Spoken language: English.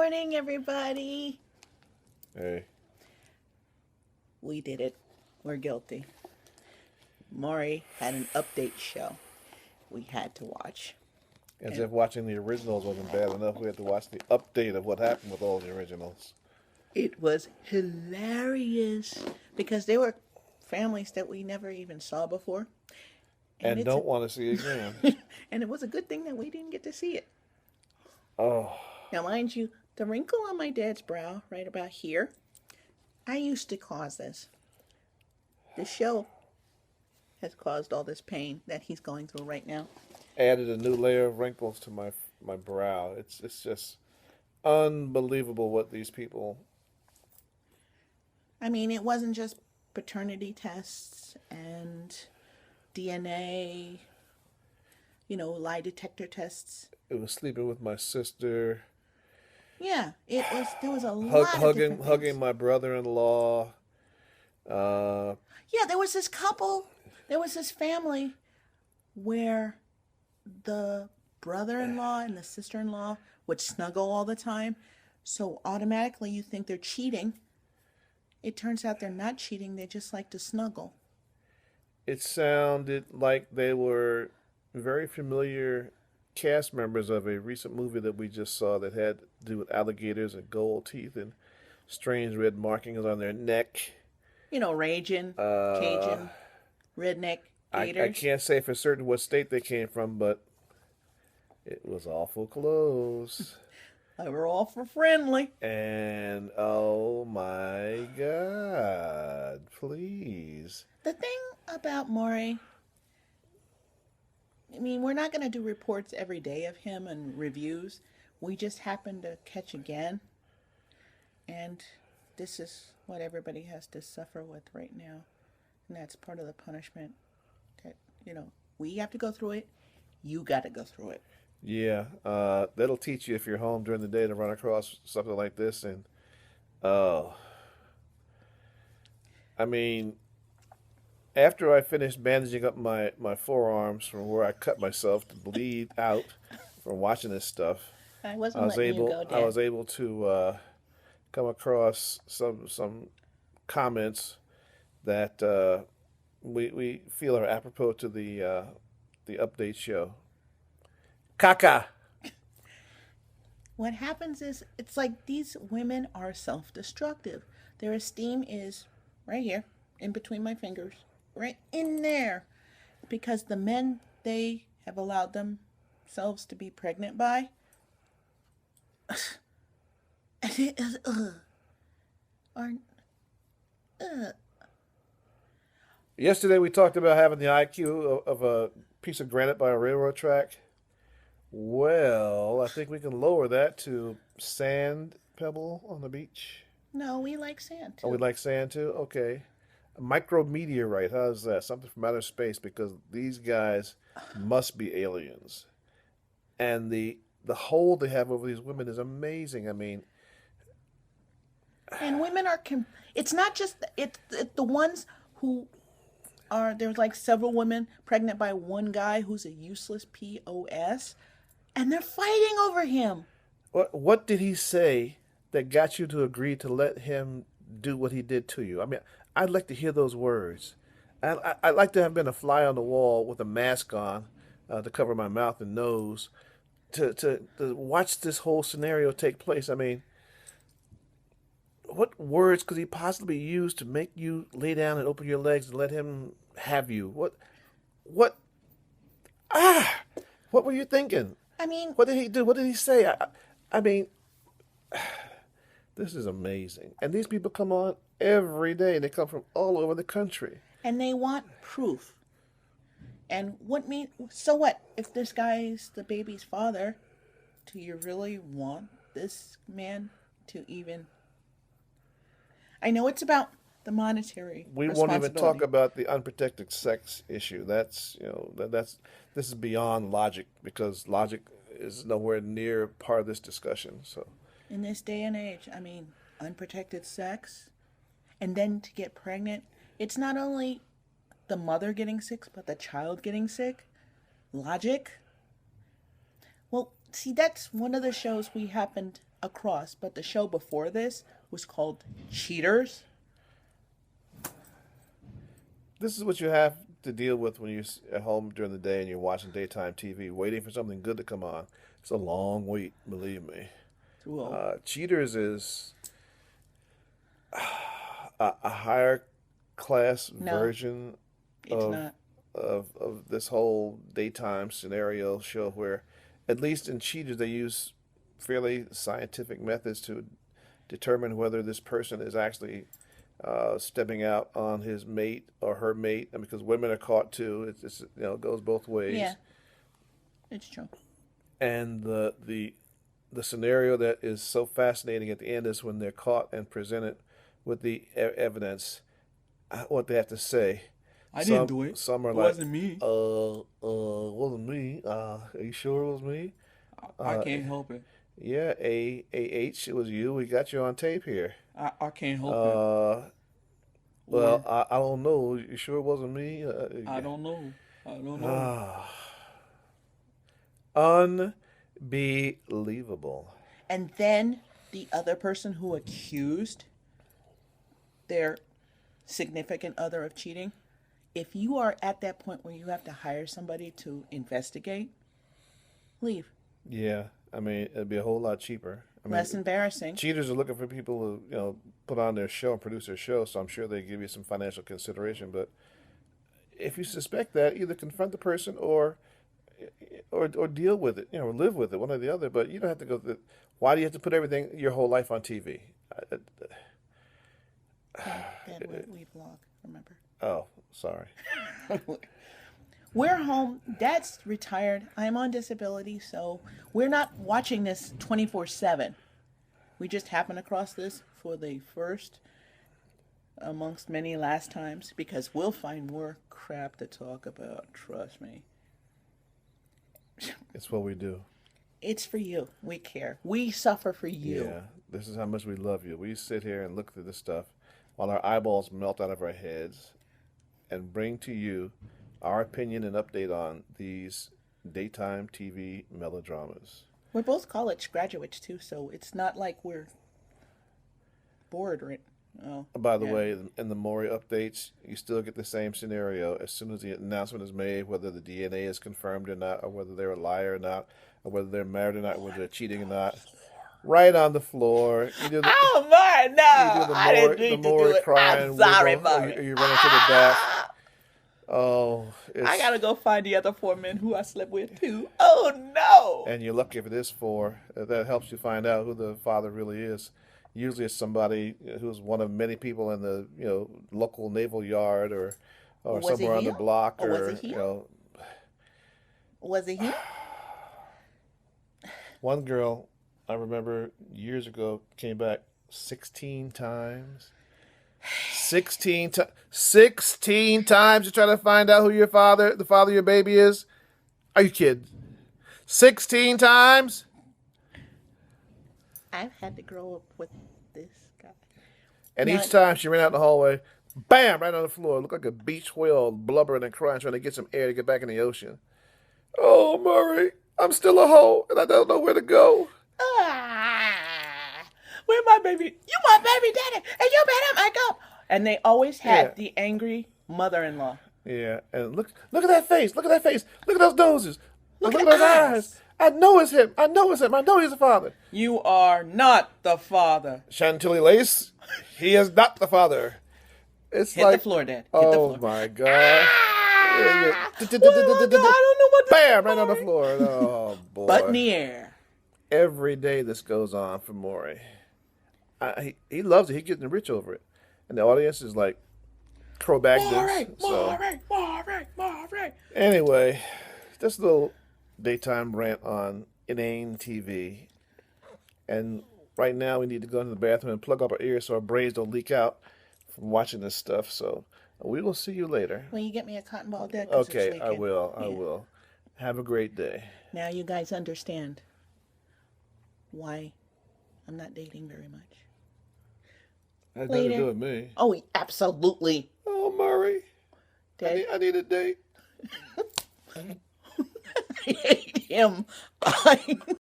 morning, everybody. Hey, We did it. We're guilty. Maury had an update show we had to watch. as And if watching the originals wasn't bad enough, we had to watch the update of what happened with all the originals. it was hilarious because they were families that we never even saw before. And And it's a, don't want to see again. and it was a good thing that we didn't get to see it. Oh, Now, mind you, the wrinkle on my dad's brow, right about here, I used to cause this. The show has caused all this pain that he's going through right now. added a new layer of wrinkles to my brow. It's just unbelievable what these people. I mean, it wasn't just paternity tests and DNA, lie detector tests. It was sleeping with my sister, Yeah, there was a lot of different hugging things. my brother-in-law. Uh, Yeah, there was this couple, there was this family where the brother-in-law and the sister-in-law would snuggle all the time. So automatically you think they're cheating. It turns out they're not cheating, they just like to snuggle. it sounded like they were very familiar cast members of a recent movie that we just saw that had to do with alligators and gold teeth and strange red markings on their neck. Raging, Uh, Cajun, redneck, I gators. can't say for certain what state they came from, but it was awful close. They were all for friendly. And oh my God, please. The thing about Maury, I mean, we're not going to do reports every day of him and reviews. We just happened to catch again. And this is what everybody has to suffer with right now. And that's part of the punishment that, we have to go through it. You got to go through it. Yeah, that'll teach you if you're home during the day to run across something like this. And oh, I mean, after I finished bandaging up my forearms from where I cut myself to bleed out from watching this stuff, I wasn't letting you go, I Dad. was able to come across some comments that we feel are apropos to the update show. Caca. What happens is, it's like these women are self destructive. Their esteem is right here, in between my fingers, right in there. Because the men they have allowed themselves to be pregnant by, are, Yesterday we talked about having the IQ of a piece of granite by a railroad track. Well, I think we can lower that to sand pebble on the beach. no, we like sand Oh, we too. like sand too? Okay. A micrometeorite, how's that? Something from outer space because these guys must be aliens. And the hold they have over these women is amazing. I mean, And women are, it's not just, it's the ones who there's like several women pregnant by one guy who's a useless POS, and they're fighting over him. what did he say that got you to agree to let him do what he did to you? I mean, I'd like to hear those words. I'd like to have been a fly on the wall with a mask on to cover my mouth and nose to watch this whole scenario take place. I mean, what words could he possibly use to make you lay down and open your legs and let him have you? What, ah, what were you thinking? I mean, What did he do? What did he say? I mean, this is amazing. And these people come on every day. They come from all over the country. and they want proof. And so what? If this guy's the baby's father, do you really want this man to even? I know it's about the monetary We won't even talk responsibility. about the unprotected sex issue. That's this is beyond logic because logic is nowhere near part of this discussion. So In this day and age, I mean, unprotected sex, and then to get pregnant, it's not only the mother getting sick, but the child getting sick. Logic. Well, see, that's one of the shows we happened across, but the show before this was called Cheaters. This is what you have to deal with when you're at home during the day and you're watching daytime TV, waiting for something good to come on. It's a long wait, believe me. Well, Cheaters is a higher class no, version it's of not. of this whole daytime scenario show where, at least in Cheaters, they use fairly scientific methods to determine whether this person is actually stepping out on his mate or her mate, and because women are caught too. It's it goes both ways. Yeah, it's true. And the scenario that is so fascinating at the end is when they're caught and presented with the evidence, what they have to say. I didn't do it. Some are It like, wasn't me. wasn't me. Are you sure it was me? I can't help it. Yeah, H, it was you. We got you on tape here. I can't help Well, Or- I don't know. You sure it wasn't me? it. I don't know. I don't know. Unbelievable. And then the other person who accused their significant other of cheating, if you are at that point where you have to hire somebody to investigate, leave. Yeah, I mean, it'd be a whole lot cheaper. I mean, Less embarrassing. cheaters are looking for people who, put on their show and produce their show, so I'm sure they give you some financial consideration. But if you suspect that, either confront the person or deal with it, live with it, one or the other. But you don't have to go through. Why do you have to put everything, your whole life on TV? Dad, we vlog, remember? Oh, sorry. We're home. Dad's retired. I'm on disability, so we're not watching this 24/7. We just happened across this for the first amongst many last times because we'll find more crap to talk about. Trust me. It's what we do. It's for you. We care. We suffer for you. Yeah, this is how much we love you. We sit here and look through this stuff while our eyeballs melt out of our heads and bring to you our opinion and update on these daytime TV melodramas. We're both college graduates too, so it's not like we're bored, right? Oh, By the yeah. way, in the Maury updates, you still get the same scenario. As soon as the announcement is made, whether the DNA is confirmed or not, or whether they're a liar or not, or whether they're married or not, whether they're cheating or not, right on the floor. You do the, Oh, Maury, no! you do the I didn't Maury, mean the to Maury do it. crying. I'm sorry, wiggle, or Maury. you run into the bath. Oh, I gotta go find the other 4 men who I slept with too. Oh no! and you're lucky for this four. That helps you find out who the father really is. Usually, it's somebody who's one of many people in the local naval yard or Was it somewhere on the him? block Or was or it him? Was it him? One girl I remember years ago came back 16 times. 16 times to try to find out who the father of your baby is. Are you kidding? 16 times? I've had to grow up with this guy. And Now- each time she ran out in the hallway, bam, right on the floor. Looked like a beach whale blubbering and crying, trying to get some air to get back in the ocean. Oh, Murray, I'm still a hoe, and I don't know where to go. Where my baby? You my baby daddy, and you better my go. And they always had Yeah. the angry mother-in-law. Yeah, and look at that face. Look at that face. Look at those noses. Look Look at at those the eyes. eyes. I know it's him. I know it's him. I know he's the father. You are not the father. Chantilly Lace, he is not the father. It's Hit like, the floor, Dad. Hit the oh floor. my God. Ah! What do I do? I don't know what to Bam, do, right on the Maury. floor. Oh, boy. Butt in the air. Every day this goes on for Maury. He loves it. He's getting rich over it. And the audience is like Maury, So Maury. anyway, just a little daytime rant on inane TV. And right now we need to go into the bathroom and plug up our ears so our brains don't leak out from watching this stuff. So we will see you later. Will you get me a cotton ball, Dad? 'Cause it's Okay, I leaking. will. I Yeah. will. Have a great day. Now you guys understand why I'm not dating very much. Had nothing to Later. do with me. Oh, absolutely. Oh, Murray. Dad, I need a date. I hate him.